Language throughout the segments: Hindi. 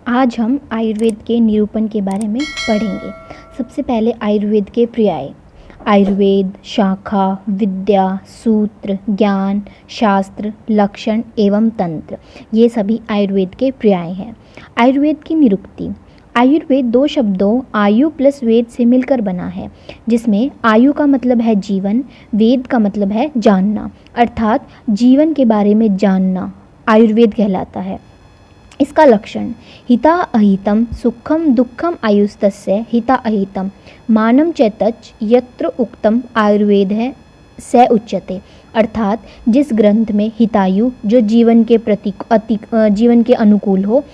आज हम आयुर्वेद के निरूपण के बारे में पढ़ेंगे। सबसे पहले आयुर्वेद के पर्याय। आयुर्वेद शाखा, विद्या, सूत्र, ज्ञान, शास्त्र, लक्षण एवं तंत्र, ये सभी आयुर्वेद के पर्याय हैं। आयुर्वेद की निरुक्ति। आयुर्वेद दो शब्दों आयु प्लस वेद से मिलकर बना है, जिसमें आयु का मतलब है जीवन, वेद का मतलब है जानना, अर्थात जीवन के बारे में जानना आयुर्वेद कहलाता है। इसका लक्षण। हिता अहितम सुखम दुखम आयुस्तस्य हिता अहितम मानम चैतच यत्र उक्तम आयुर्वेद है स उच्यते, अर्थात जिस ग्रंथ में हितायु जो जीवन के अनुकूल हो,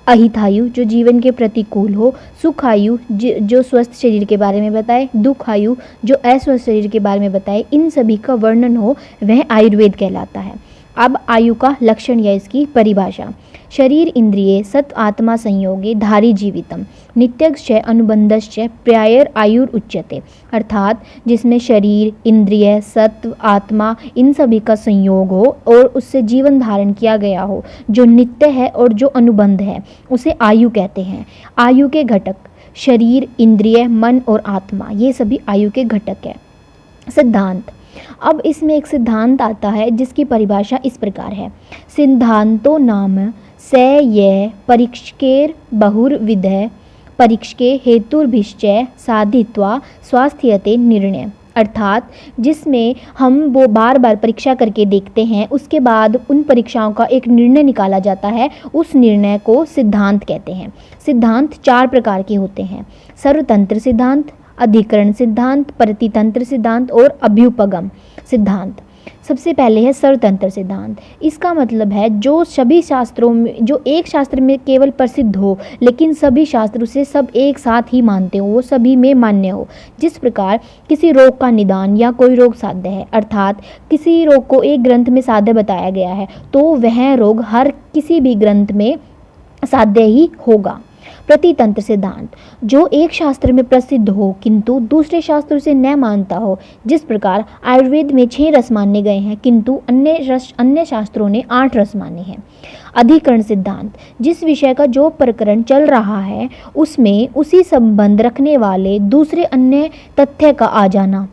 अहितायु जो जीवन के प्रतिकूल हो, सुखायु जो स्वस्थ शरीर के बारे में बताए, दुखायु जो अस्वस्थ शरीर के बारे में बताए, इन सभी का वर्णन हो वह आयुर्वेद कहलाता है। अब आयु का लक्षण या इसकी परिभाषा। शरीर इंद्रिये सत आत्मा संयोगे धारी जीवितम नित्यश्च अनुबंधश्च प्रायर आयुर उच्यते, अर्थात जिसमें शरीर, इंद्रिय, सत्व, आत्मा इन सभी का संयोग हो और उससे जीवन धारण किया गया हो, जो नित्य है और जो अनुबंध है, उसे आयु कहते हैं। आयु के घटक शरीर, इंद्रिय, मन और आत्मा, ये सभी आयु के घटक है। सिद्धांत। अब इसमें एक सिद्धांत आता है जिसकी परिभाषा इस प्रकार है। सिद्धांतो नाम स ये परीक्षकेर बहुर्विधः परीक्षके हेतुर्भिश्चय साधित्वा स्वास्थ्यते निर्णय, अर्थात जिसमें हम वो बार बार परीक्षा करके देखते हैं, उसके बाद उन परीक्षाओं का एक निर्णय निकाला जाता है, उस निर्णय को सिद्धांत कहते हैं। सिद्धांत चार प्रकार के होते हैं। सर्वतंत्र सिद्धांत, अधिकरण सिद्धांत, प्रतितंत्र सिद्धांत और अभ्युपगम सिद्धांत। सबसे पहले है सर्वतंत्र सिद्धांत। इसका मतलब है जो सभी शास्त्रों में, जो एक शास्त्र में केवल प्रसिद्ध हो लेकिन सभी शास्त्र उसे सब एक साथ ही मानते हो, वो सभी में मान्य हो। जिस प्रकार किसी रोग का निदान या कोई रोग साध्य है, अर्थात किसी रोग को एक ग्रंथ में साध्य बताया गया है तो वह रोग हर किसी भी ग्रंथ में साध्य ही होगा। प्रतितंत्र सिद्धांत। जो एक शास्त्र में प्रसिद्ध हो किंतु दूसरे शास्त्र से न मानता हो, जिस प्रकार आयुर्वेद में 6 रस माने गए हैं किंतु अन्य शास्त्रों ने 8 रस माने हैं। अधिकरण सिद्धांत। जिस विषय का जो प्रकरण चल रहा है उसमें उसी संबंध रखने वाले दूसरे अन्य तथ्य का आ जाना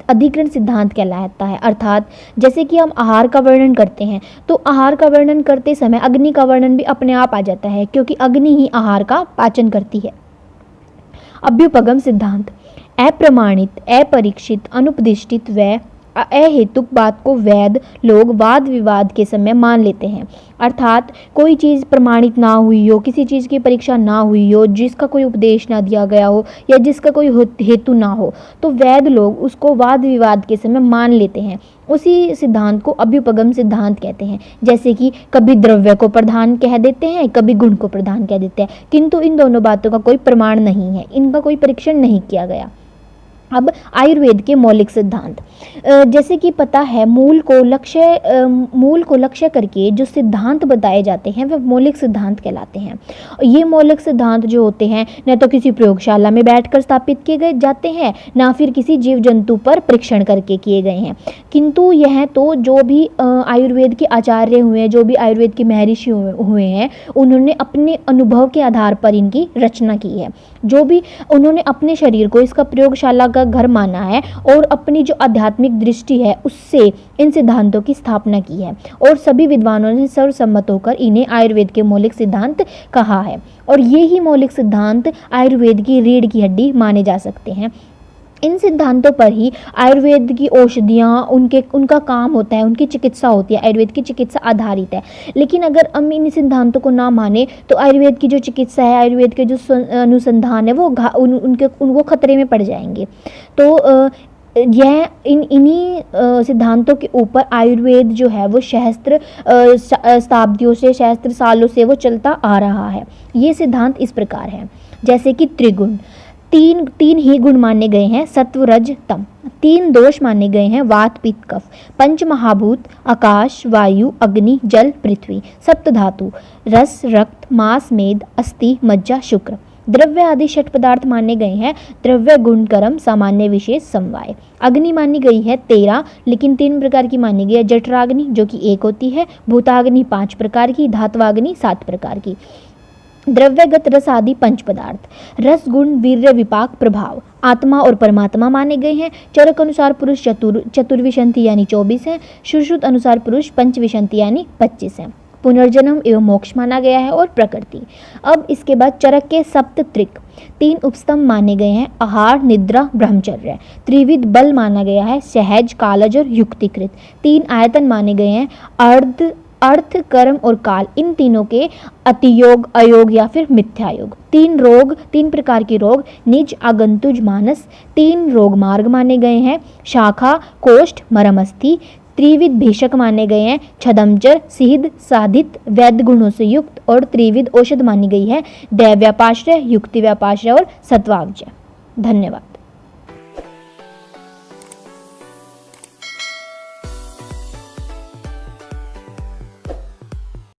अधिकरण सिद्धांत कहलाता है। अर्थात जैसे कि हम आहार का वर्णन करते हैं तो आहार का वर्णन करते समय अग्नि का वर्णन भी अपने आप आ जाता है, क्योंकि अग्नि ही आहार का पाचन करती है। अभ्युपगम सिद्धांत। अप्रमाणित, अपरीक्षित, अनुपदिष्टित व अहेतुक बात को वैद लोग वाद विवाद के समय मान लेते हैं, अर्थात कोई चीज़ प्रमाणित ना हुई हो, किसी चीज़ की परीक्षा ना हुई हो, जिसका कोई उपदेश ना दिया गया हो या जिसका कोई हेतु ना हो, तो वैद लोग उसको वाद विवाद के समय मान लेते हैं। उसी सिद्धांत को अभ्युपगम सिद्धांत कहते हैं। जैसे कि कभी द्रव्य को प्रधान कह देते हैं, कभी गुण को प्रधान कह देते हैं, किंतु इन दोनों बातों का कोई प्रमाण नहीं है, इनका कोई परीक्षण नहीं किया गया। अब आयुर्वेद के मौलिक सिद्धांत। जैसे कि पता है मूल को लक्ष्य करके जो सिद्धांत बताए जाते हैं वह मौलिक सिद्धांत कहलाते हैं। ये मौलिक सिद्धांत जो होते हैं न तो किसी प्रयोगशाला में बैठकर स्थापित किए जाते हैं, ना फिर किसी जीव जंतु पर परीक्षण करके किए गए हैं, किंतु यह तो जो भी आयुर्वेद के आचार्य हुए, जो भी आयुर्वेद के महर्षि हुए हैं, उन्होंने अपने अनुभव के आधार पर इनकी रचना की है। जो भी उन्होंने अपने शरीर को इसका प्रयोगशाला का घर माना है और अपनी जो आध्यात्मिक दृष्टि है उससे इन सिद्धांतों की स्थापना की है, और सभी विद्वानों ने सर्वसम्मत होकर इन्हें आयुर्वेद के मौलिक सिद्धांत कहा है। और ये ही मौलिक सिद्धांत आयुर्वेद की रीढ़ की हड्डी माने जा सकते हैं। इन सिद्धांतों पर ही आयुर्वेद की औषधियाँ, उनका काम होता है, उनकी चिकित्सा होती है। आयुर्वेद की चिकित्सा आधारित है। लेकिन अगर हम इन सिद्धांतों को ना माने तो आयुर्वेद की जो चिकित्सा है, आयुर्वेद के जो अनुसंधान है, वो उनको खतरे में पड़ जाएंगे। तो यह इन्हीं सिद्धांतों के ऊपर आयुर्वेद जो है वो सहस्त्र शताब्दियों से, सहस्त्र सालों से वो चलता आ रहा है। ये सिद्धांत इस प्रकार है। जैसे कि त्रिगुण। तीन ही गुण माने गए हैं, सत्व रज तम। 3 दोष माने गए हैं, वात पित्त कफ। 5 महाभूत आकाश वायु अग्नि जल पृथ्वी। 7 धातु रस रक्त मांस मेद अस्थि मज्जा शुक्र। द्रव्य आदि 6 पदार्थ माने गए हैं, द्रव्य गुण कर्म सामान्य विशेष समवाय। अग्नि मानी गई है 13, लेकिन 3 प्रकार की मानी गई है। जठराग्नि जो कि 1 होती है, भूताग्नि 5 प्रकार की, धात्वाग्नि 7 प्रकार की। द्रव्यगत रस आदि पंच पदार्थ। रस गुण वीर्य विपाक प्रभाव आत्मा और परमात्मा माने गए हैं। चरक अनुसार पुरुष चतुर्विशंति यानी 24 हैं। सुश्रुत अनुसार पुरुष पंचविशंति यानी 25 हैं। पुनर्जन्म एवं मोक्ष माना गया है और प्रकृति। अब इसके बाद चरक के सप्तत्रिक 3 उपस्तंभ माने गए हैं। आहार, निद्रा, ब्रह्मचर्य। त्रिविध बल माना गया है। सहज, कालज और युक्तिकृत। 3 आयतन माने गए हैं। अर्थ, कर्म और काल। इन तीनों के अतियोग, अयोग या फिर मिथ्यायोग। 3 रोग, 3 प्रकार के रोग। निज, आगंतुज, मानस। 3 रोग मार्ग माने गए हैं। शाखा, कोष्ठ, मरमस्थि। त्रिविध भेषक माने गए हैं। छदमचर, सिद्ध, साधित, वैद्य गुणों से युक्त। और त्रिविध औषध मानी गई है। दैव्यापाश्रय, युक्ति व्यापाश्रय और सत्वावजय। धन्यवाद।